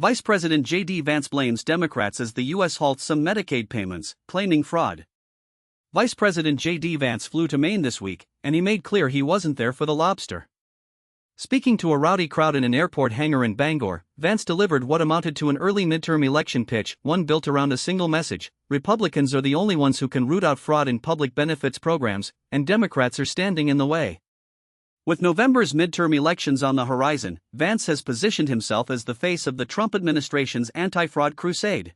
Vice President J.D. Vance blames Democrats as the U.S. halts some Medicaid payments, claiming fraud. Vice President J.D. Vance flew to Maine this week, and he made clear he wasn't there for the lobster. Speaking to a rowdy crowd in an airport hangar in Bangor, Vance delivered what amounted to an early midterm election pitch, one built around a single message: Republicans are the only ones who can root out fraud in public benefits programs, and Democrats are standing in the way. With November's midterm elections on the horizon, Vance has positioned himself as the face of the Trump administration's anti-fraud crusade.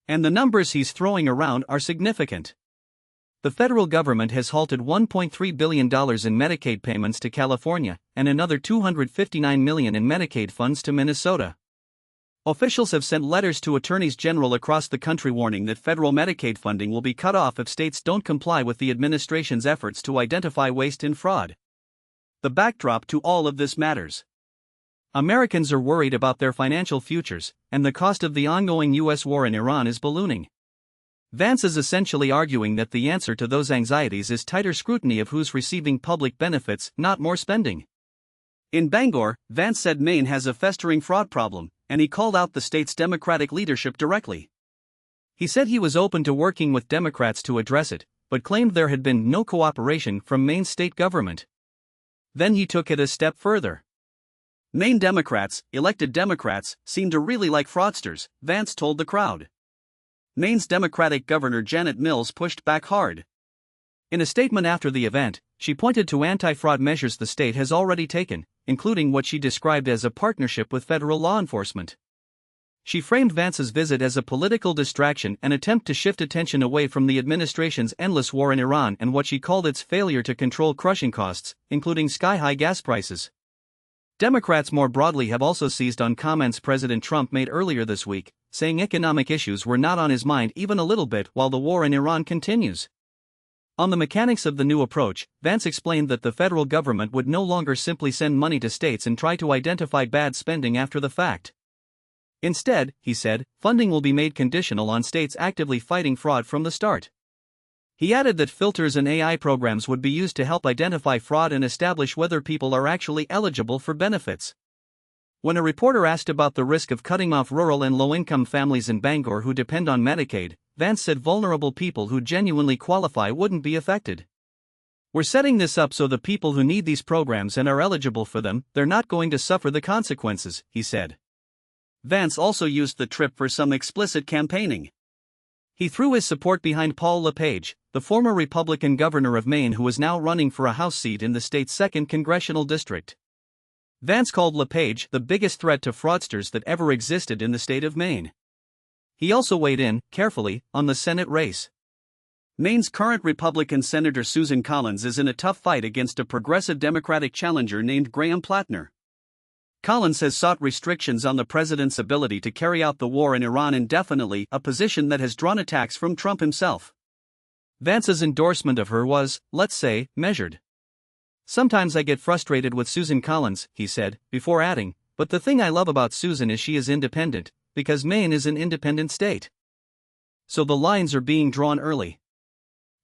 And the numbers he's throwing around are significant. The federal government has halted $1.3 billion in Medicaid payments to California, and another $259 million in Medicaid funds to Minnesota. Officials have sent letters to attorneys general across the country warning that federal Medicaid funding will be cut off if states don't comply with the administration's efforts to identify waste and fraud. The backdrop to all of this matters. Americans are worried about their financial futures, and the cost of the ongoing U.S. war in Iran is ballooning. Vance is essentially arguing that the answer to those anxieties is tighter scrutiny of who's receiving public benefits, not more spending. In Bangor, Vance said Maine has a festering fraud problem, and he called out the state's Democratic leadership directly. He said he was open to working with Democrats to address it, but claimed there had been no cooperation from Maine's state government. Then he took it a step further. Maine Democrats, elected Democrats, seem to really like fraudsters, Vance told the crowd. Maine's Democratic Governor Janet Mills pushed back hard. In a statement after the event, she pointed to anti-fraud measures the state has already taken, including what she described as a partnership with federal law enforcement. She framed Vance's visit as a political distraction, an attempt to shift attention away from the administration's endless war in Iran and what she called its failure to control crushing costs, including sky-high gas prices. Democrats more broadly have also seized on comments President Trump made earlier this week, saying economic issues were not on his mind even a little bit while the war in Iran continues. On the mechanics of the new approach, Vance explained that the federal government would no longer simply send money to states and try to identify bad spending after the fact. Instead, he said, funding will be made conditional on states actively fighting fraud from the start. He added that filters and AI programs would be used to help identify fraud and establish whether people are actually eligible for benefits. When a reporter asked about the risk of cutting off rural and low-income families in Bangor who depend on Medicaid, Vance said vulnerable people who genuinely qualify wouldn't be affected. We're setting this up so the people who need these programs and are eligible for them, they're not going to suffer the consequences, he said. Vance also used the trip for some explicit campaigning. He threw his support behind Paul LePage, the former Republican governor of Maine who is now running for a House seat in the state's 2nd congressional district. Vance called LePage the biggest threat to fraudsters that ever existed in the state of Maine. He also weighed in, carefully, on the Senate race. Maine's current Republican Senator Susan Collins is in a tough fight against a progressive Democratic challenger named Graham Plattner. Collins has sought restrictions on the president's ability to carry out the war in Iran indefinitely, a position that has drawn attacks from Trump himself. Vance's endorsement of her was, let's say, measured. Sometimes I get frustrated with Susan Collins, he said, before adding, but the thing I love about Susan is she is independent, because Maine is an independent state. So the lines are being drawn early.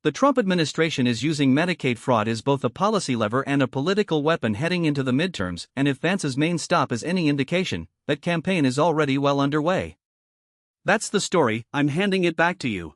The Trump administration is using Medicaid fraud as both a policy lever and a political weapon heading into the midterms, and if Vance's Maine stop is any indication, that campaign is already well underway. That's the story. I'm handing it back to you.